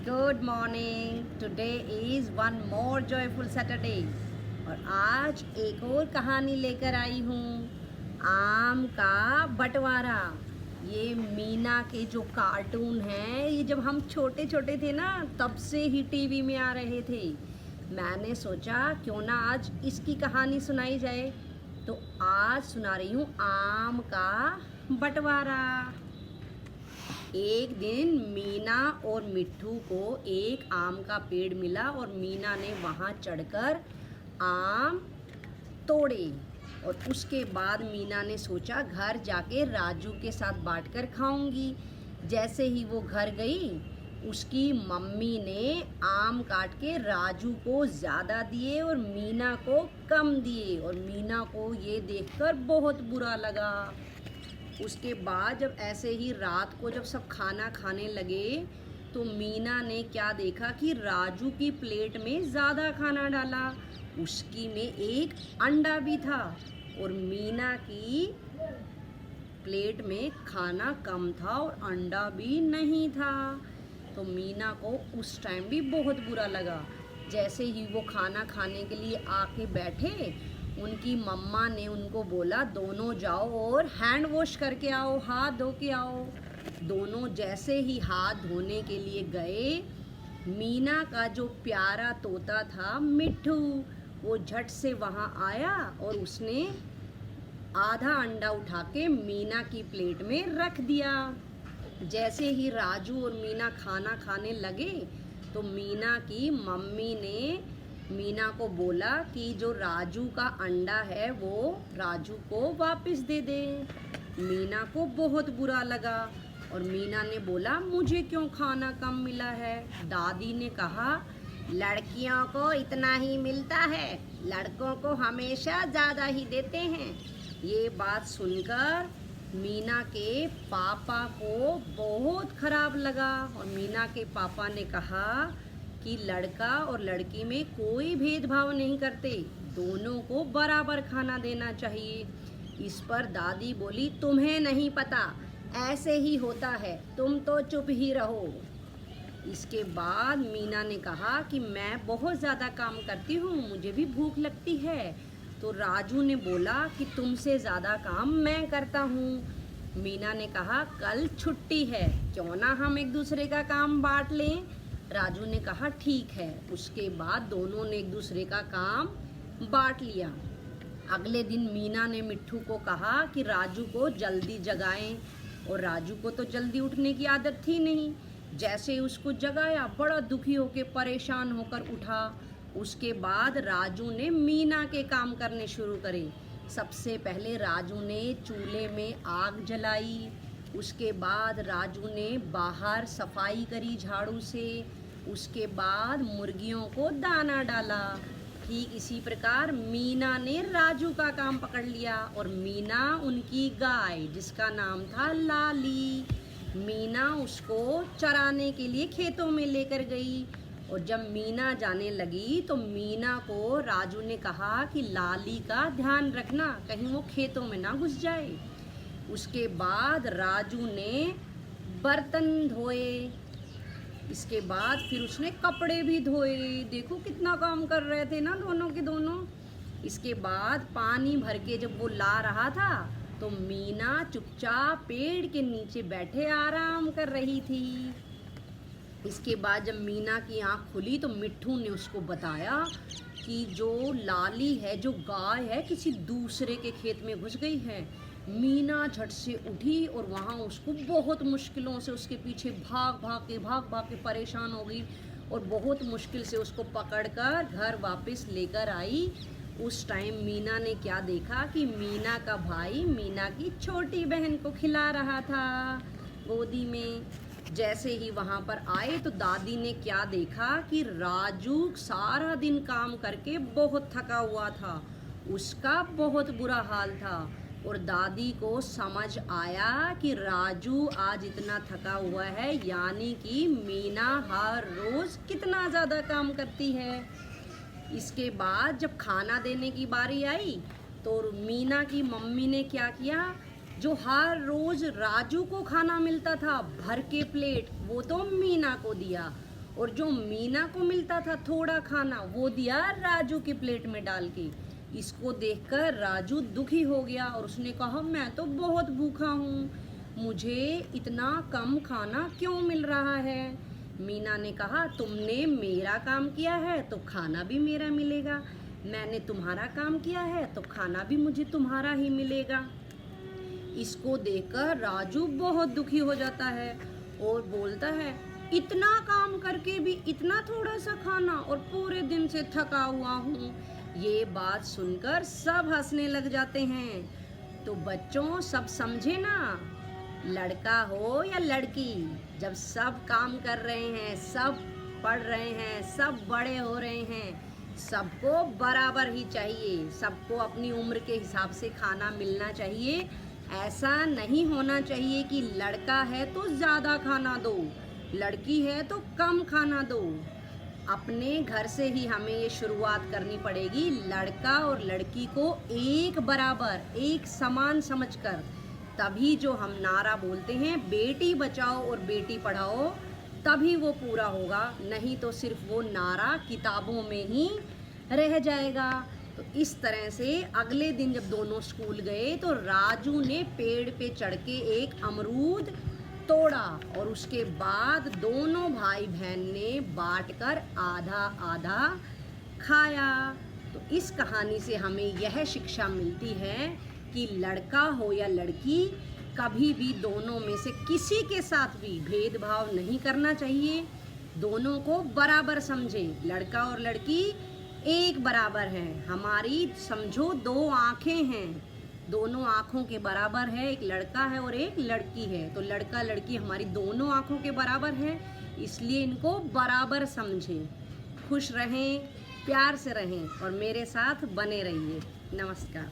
Good morning. Today is one more joyful Saturday और आज एक और कहानी लेकर आई हूँ, आम का बंटवारा। ये मीना के जो कार्टून हैं, ये जब हम छोटे छोटे थे ना तब से ही टीवी में आ रहे थे। मैंने सोचा क्यों ना आज इसकी कहानी सुनाई जाए, तो आज सुना रही हूँ आम का बंटवारा। एक दिन मीना और मिट्ठू को एक आम का पेड़ मिला और मीना ने वहाँ चढ़कर आम तोड़े। और उसके बाद मीना ने सोचा घर जाके राजू के साथ बांटकर खाऊंगी। जैसे ही वो घर गई, उसकी मम्मी ने आम काट के राजू को ज़्यादा दिए और मीना को कम दिए, और मीना को ये देखकर बहुत बुरा लगा। उसके बाद जब ऐसे ही रात को जब सब खाना खाने लगे, तो मीना ने क्या देखा कि राजू की प्लेट में ज़्यादा खाना डाला, उसकी में एक अंडा भी था और मीना की प्लेट में खाना कम था और अंडा भी नहीं था। तो मीना को उस टाइम भी बहुत बुरा लगा। जैसे ही वो खाना खाने के लिए आके बैठे, उनकी मम्मा ने उनको बोला दोनों जाओ और हैंड वॉश करके आओ, हाथ धो के आओ। दोनों जैसे ही हाथ धोने के लिए गए, मीना का जो प्यारा तोता था मिट्ठू, वो झट से वहाँ आया और उसने आधा अंडा उठा के मीना की प्लेट में रख दिया। जैसे ही राजू और मीना खाना खाने लगे, तो मीना की मम्मी ने मीना को बोला कि जो राजू का अंडा है वो राजू को वापस दे दे। मीना को बहुत बुरा लगा और मीना ने बोला मुझे क्यों खाना कम मिला है। दादी ने कहा लड़कियों को इतना ही मिलता है, लड़कों को हमेशा ज़्यादा ही देते हैं। ये बात सुनकर मीना के पापा को बहुत खराब लगा और मीना के पापा ने कहा कि लड़का और लड़की में कोई भेदभाव नहीं करते, दोनों को बराबर खाना देना चाहिए। इस पर दादी बोली तुम्हें नहीं पता, ऐसे ही होता है, तुम तो चुप ही रहो। इसके बाद मीना ने कहा कि मैं बहुत ज़्यादा काम करती हूँ, मुझे भी भूख लगती है। तो राजू ने बोला कि तुमसे ज़्यादा काम मैं करता हूँ। मीना ने कहा कल छुट्टी है, क्यों ना हम एक दूसरे का काम बांट लें। राजू ने कहा ठीक है। उसके बाद दोनों ने एक दूसरे का काम बांट लिया। अगले दिन मीना ने मिट्ठू को कहा कि राजू को जल्दी जगाएं, और राजू को तो जल्दी उठने की आदत थी नहीं। जैसे ही उसको जगाया, बड़ा दुखी होकर परेशान होकर उठा। उसके बाद राजू ने मीना के काम करने शुरू करे। सबसे पहले राजू ने चूल्हे में आग जलाई, उसके बाद राजू ने बाहर सफाई करी झाड़ू से, उसके बाद मुर्गियों को दाना डाला। ठीक इसी प्रकार मीना ने राजू का काम पकड़ लिया और मीना उनकी गाय जिसका नाम था लाली, मीना उसको चराने के लिए खेतों में लेकर गई। और जब मीना जाने लगी तो मीना को राजू ने कहा कि लाली का ध्यान रखना, कहीं वो खेतों में ना घुस जाए। उसके बाद राजू ने बर्तन धोए, इसके बाद फिर उसने कपड़े भी धोए। देखो कितना काम कर रहे थे ना दोनों के दोनों। इसके बाद पानी भर के जब वो ला रहा था, तो मीना चुपचाप पेड़ के नीचे बैठे आराम कर रही थी। इसके बाद जब मीना की आँख खुली तो मिट्ठू ने उसको बताया कि जो लाली है, जो गाय है, किसी दूसरे के खेत में घुस गई है। मीना झट से उठी और वहाँ उसको बहुत मुश्किलों से उसके पीछे भाग भाग के परेशान हो गई और बहुत मुश्किल से उसको पकड़कर घर वापस लेकर आई। उस टाइम मीना ने क्या देखा कि मीना का भाई मीना की छोटी बहन को खिला रहा था गोदी में। जैसे ही वहाँ पर आए तो दादी ने क्या देखा कि राजू सारा दिन काम करके बहुत थका हुआ था, उसका बहुत बुरा हाल था। और दादी को समझ आया कि राजू आज इतना थका हुआ है, यानी कि मीना हर रोज़ कितना ज़्यादा काम करती है। इसके बाद जब खाना देने की बारी आई तो मीना की मम्मी ने क्या किया, जो हर रोज़ राजू को खाना मिलता था भर के प्लेट, वो तो मीना को दिया। और जो मीना को मिलता था थोड़ा खाना वो दिया राजू की प्लेट में डाल के। इसको देखकर राजू दुखी हो गया और उसने कहा मैं तो बहुत भूखा हूँ, मुझे इतना कम खाना क्यों मिल रहा है। मीना ने कहा तुमने मेरा काम किया है तो खाना भी मेरा मिलेगा, मैंने तुम्हारा काम किया है तो खाना भी मुझे तुम्हारा ही मिलेगा। इसको देखकर राजू बहुत दुखी हो जाता है और बोलता है इतना काम करके भी इतना थोड़ा सा खाना और पूरे दिन से थका हुआ हूँ। ये बात सुनकर सब हंसने लग जाते हैं। तो बच्चों सब समझे ना, लड़का हो या लड़की, जब सब काम कर रहे हैं, सब पढ़ रहे हैं, सब बड़े हो रहे हैं, सबको बराबर ही चाहिए, सबको अपनी उम्र के हिसाब से खाना मिलना चाहिए। ऐसा नहीं होना चाहिए कि लड़का है तो ज़्यादा खाना दो, लड़की है तो कम खाना दो। अपने घर से ही हमें ये शुरुआत करनी पड़ेगी, लड़का और लड़की को एक बराबर, एक समान समझकर। तभी जो हम नारा बोलते हैं बेटी बचाओ और बेटी पढ़ाओ, तभी वो पूरा होगा, नहीं तो सिर्फ वो नारा किताबों में ही रह जाएगा। तो इस तरह से अगले दिन जब दोनों स्कूल गए तो राजू ने पेड़ पे चढ़ के एक अमरूद तोड़ा और उसके बाद दोनों भाई बहन ने बांटकर आधा आधा खाया। तो इस कहानी से हमें यह शिक्षा मिलती है कि लड़का हो या लड़की, कभी भी दोनों में से किसी के साथ भी भेदभाव नहीं करना चाहिए, दोनों को बराबर समझें। लड़का और लड़की एक बराबर हैं, हमारी समझो दो आँखें हैं, दोनों आँखों के बराबर है, एक लड़का है और एक लड़की है। तो लड़का लड़की हमारी दोनों आँखों के बराबर है, इसलिए इनको बराबर समझें। खुश रहें, प्यार से रहें और मेरे साथ बने रहिए। नमस्कार।